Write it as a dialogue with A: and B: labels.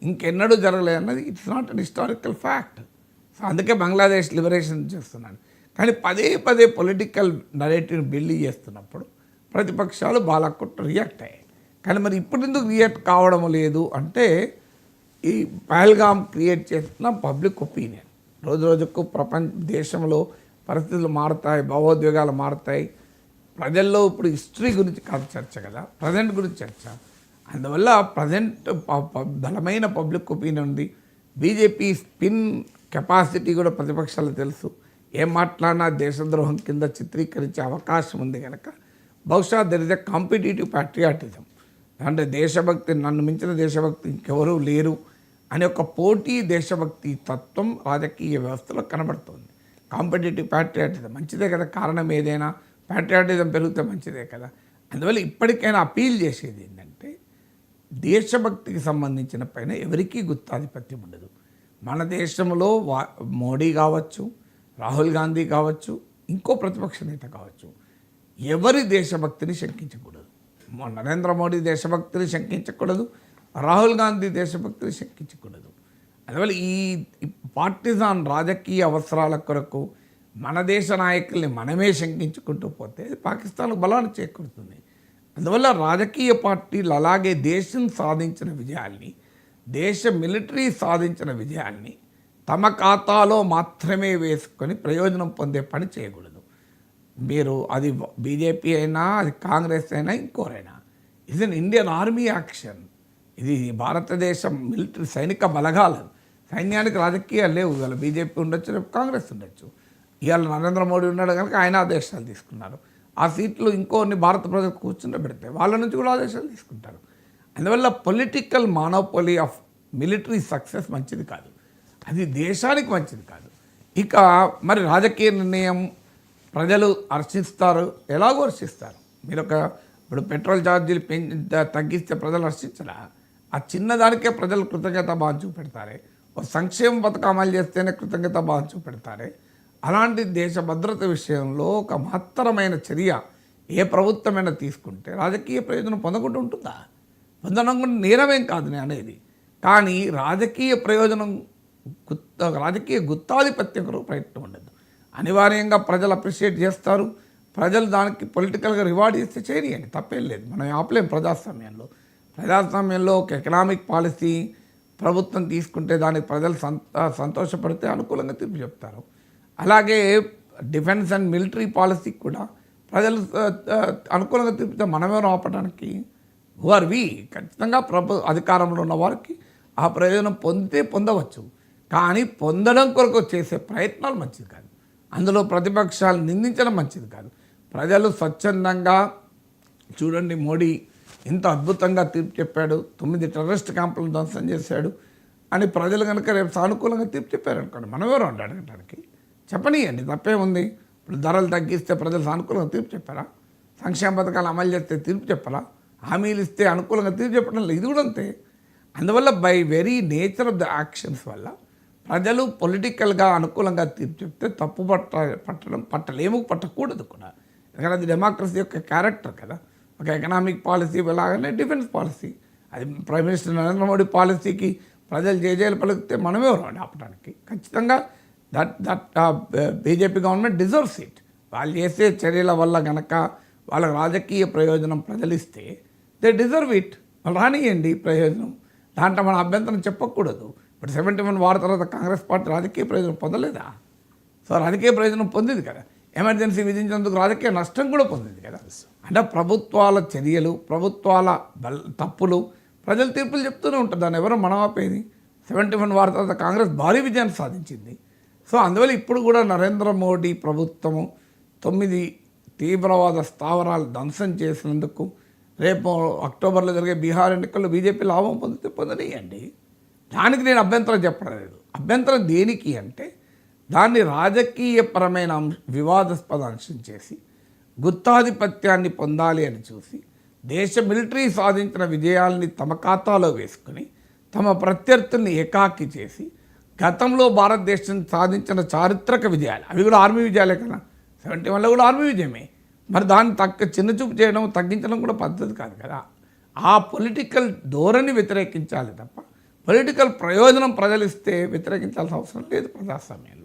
A: ఇంకెన్నడూ జరగలేదు అన్నది it's not an historical fact. So అందుకే బంగ్లాదేశ్ లిబరేషన్ చేస్తున్నాను. కానీ పదే పదే పొలిటికల్ నరేటివ్ని బిల్డ్ చేస్తున్నప్పుడు ప్రతిపక్షాలు బాలకొట్టు రియాక్ట్ అయ్యాయి. కానీ మరి ఇప్పుడు ఎందుకు రియాక్ట్ కావడం లేదు అంటే ఈ పహల్గామ్ క్రియేట్ చేస్తున్న పబ్లిక్ ఒపీనియన్ రోజు రోజుకు దేశంలో పరిస్థితులు మారుతాయి, భావోద్వేగాలు మారుతాయి. ప్రజల్లో ఇప్పుడు హిస్టరీ గురించి కాదు చర్చ కదా, ప్రజెంట్ గురించి చర్చ. అందువల్ల ప్రజెంట్ బలమైన పబ్లిక్ ఒపీనియన్ ఉంది. బీజేపీ స్పిన్ కెపాసిటీ కూడా ప్రతిపక్షాలకు తెలుసు. ఏం మాట్లాడినా దేశద్రోహం కింద చిత్రీకరించే అవకాశం ఉంది కనుక బహుశా there is a competitive patriotism, అంటే దేశభక్తి, నన్ను మించిన దేశభక్తి ఇంకెవరూ లేరు అనే ఒక పోటీ దేశభక్తి తత్వం రాజకీయ వ్యవస్థలో కనబడుతుంది. కాంపిటేటివ్ ప్యాట్రియాటిజం మంచిదే కదా, కారణం ఏదైనా ప్యాట్రియాటిజం పెరిగితే మంచిదే కదా. అందువల్ల ఇప్పటికైనా అపీల్ చేసేది ఏంటంటే దేశభక్తికి సంబంధించిన పైన ఎవరికీ గుత్తాధిపత్యం ఉండదు. మన దేశంలో మోడీ కావచ్చు, రాహుల్ గాంధీ కావచ్చు, ఇంకో ప్రతిపక్ష నేత కావచ్చు, ఎవరి దేశభక్తిని శంకించకూడదు. నరేంద్ర మోడీ దేశభక్తిని శంకించకూడదు, రాహుల్ గాంధీ దేశభక్తిని శంకించకూడదు. అందువల్ల ఈ పార్టిజాన్ రాజకీయ అవసరాల కొరకు మన దేశ నాయకుల్ని మనమే శంకించుకుంటూ పోతే పాకిస్తాన్కు బలాన్ని చేకూరుతుంది. అందువల్ల రాజకీయ పార్టీలు అలాగే దేశం సాధించిన విజయాల్ని, దేశ మిలిటరీ సాధించిన విజయాల్ని తమ ఖాతాలో మాత్రమే వేసుకొని ప్రయోజనం పొందే పని చేయకూడదు. మీరు అది బీజేపీ అయినా, అది కాంగ్రెస్ అయినా, ఇంకోరైనా, ఇది ఇండియన్ ఆర్మీ యాక్షన్. ఇది భారతదేశం మిలిటరీ సైనిక బలగాలు. సైన్యానికి రాజకీయాలు లేవు. ఇవాళ బీజేపీ ఉండొచ్చు, రేపు కాంగ్రెస్ ఉండొచ్చు. ఇవాళ నరేంద్ర మోడీ ఉన్నాడు కనుక ఆయన ఆదేశాలు తీసుకున్నారు. ఆ సీట్లు ఇంకోన్ని భారత ప్రజలు కూర్చుండబెడితే వాళ్ళ నుంచి కూడా ఆదేశాలు తీసుకుంటారు. అందువల్ల పొలిటికల్ మానోపొలీ ఆఫ్ మిలిటరీ సక్సెస్ మంచిది కాదు, అది దేశానికి మంచిది కాదు. ఇక మరి రాజకీయ నిర్ణయం ప్రజలు హర్షిస్తారు, ఎలాగో హర్షిస్తారు. మీరు ఇప్పుడు పెట్రోల్ ఛార్జీలు తగ్గిస్తే ప్రజలు హర్షించరా? ఆ చిన్నదానికే ప్రజలు కృతజ్ఞత భావం చూపెడతారే. ఒక సంక్షేమ పథకం అమలు చేస్తేనే కృతజ్ఞత భావం చూపెడతారే. అలాంటి దేశ భద్రత విషయంలో ఒక మహత్తరమైన చర్య ఏ ప్రభుత్వమైనా తీసుకుంటే రాజకీయ ప్రయోజనం పొందకుండా ఉంటుందా? పొందడం కూడా నేరమేం కాదు నేను అనేది. కానీ రాజకీయ ప్రయోజనం రాజకీయ గుత్తాధిపత్యం కొరకు ప్రయత్నం ఉండదు. అనివార్యంగా ప్రజలు అప్రిషియేట్ చేస్తారు. ప్రజలు దానికి పొలిటికల్గా రివార్డ్ చేస్తే చేయనియండి, తప్పేం లేదు. మనం ఆపలేం. ప్రజాస్వామ్యంలో ఒక ఎకనామిక్ పాలసీ ప్రభుత్వం తీసుకుంటే దానికి ప్రజలు సంతోషపడితే అనుకూలంగా తీర్పు చెప్తారు. అలాగే డిఫెన్స్ అండ్ మిలిటరీ పాలసీకి కూడా ప్రజలు అనుకూలంగా తీర్పితే మనమేమో ఆపడానికి వి ఖచ్చితంగా అధికారంలో ఉన్న వారికి ఆ ప్రయోజనం పొందవచ్చు. కానీ పొందడం కొరకు చేసే ప్రయత్నాలు మంచిది కాదు. అందులో ప్రతిపక్షాలు నిందించడం మంచిది కాదు. ప్రజలు స్వచ్ఛందంగా చూడండి, మోడీ ఇంత అద్భుతంగా తీర్పు చెప్పాడు, 9 టెర్రరిస్ట్ క్యాంపులను ధ్వంసం చేశాడు అని ప్రజలు కనుక రేపు సానుకూలంగా తీర్పు చెప్పారు అనుకోండి, మనం ఎవరు అడగడానికి చెప్పనీయండి, తప్పేముంది. ఇప్పుడు ధరలు తగ్గిస్తే ప్రజలు సానుకూలంగా తీర్పు చెప్పారా? సంక్షేమ పథకాలు అమలు చేస్తే తీర్పు చెప్పారా? హామీలు ఇస్తే అనుకూలంగా తీర్పు చెప్పడం లేదు. ఇది కూడా అంతే. అందువల్ల by very nature of the actions వల్ల ప్రజలు పొలిటికల్గా అనుకూలంగా తీర్పు చెప్తే తప్పు పట్టకూడదు కూడా. ఎందుకంటే అది డెమోక్రసీ యొక్క క్యారెక్టర్ కదా. ఒక ఎకనామిక్ పాలసీ లాగానే డిఫెన్స్ పాలసీ, అది ప్రైమ్ మినిస్టర్ నరేంద్ర మోడీ పాలసీకి ప్రజలు జేజేలు పలికితే మనమే ఆపడానికి. ఖచ్చితంగా that BJP government deserves it. వాళ్ళు చేసే చర్యల వల్ల కనుక వాళ్ళ రాజకీయ ప్రయోజనం ప్రజలు ఇస్తే దే డిజర్వ్ ఇట్. వాళ్ళు రానియండి ప్రయోజనం, దాంట్లో మన అభ్యంతరం చెప్పకూడదు. ఇప్పుడు 71 వార్ తర్వాత కాంగ్రెస్ పార్టీ రాజకీయ ప్రయోజనం పొందలేదా? సో రాజకీయ ప్రయోజనం పొందింది కదా. ఎమర్జెన్సీ విధించినందుకు రాజకీయ నష్టం కూడా పొందింది కదా. అంటే ప్రభుత్వాల చర్యలు, ప్రభుత్వాల తప్పులు ప్రజలు తీర్పులు చెప్తూనే ఉంటుంది. దాన్ని ఎవరో మనం ఆపేది. 71 వార్ తర్వాత కాంగ్రెస్ భారీ విజయాన్ని సాధించింది. సో అందువల్ల ఇప్పుడు కూడా నరేంద్ర మోడీ ప్రభుత్వము 9 తీవ్రవాద స్థావరాలు ధ్వంసం చేసినందుకు రేపు అక్టోబర్లో జరిగే బీహార్ ఎన్నికల్లో బీజేపీ లాభం పొందితే పొందనీయండి. దానికి నేను అభ్యంతరం చెప్పడం లేదు. అభ్యంతరం దేనికి అంటే దాన్ని రాజకీయపరమైన వివాదాస్పద అంశం చేసి గుత్తాధిపత్యాన్ని పొందాలి అని చూసి దేశ మిలిటరీ సాధించిన విజయాల్ని తమ ఖాతాలో వేసుకుని తమ ప్రత్యర్థుల్ని ఏకాకి చేసి గతంలో భారతదేశం సాధించిన చారిత్రక విజయాలు, అవి కూడా ఆర్మీ విజయాలే కదా. 71లో కూడా ఆర్మీ విజయమే. మరి దాన్ని చిన్నచూపు చేయడం, తగ్గించడం కూడా పద్ధతి కాదు కదా. ఆ పొలిటికల్ ధోరణి వ్యతిరేకించాలి తప్ప పొలిటికల్ ప్రయోజనం ప్రజలిస్తే వ్యతిరేకించాల్సిన అవసరం లేదు ప్రజాస్వామ్యంలో.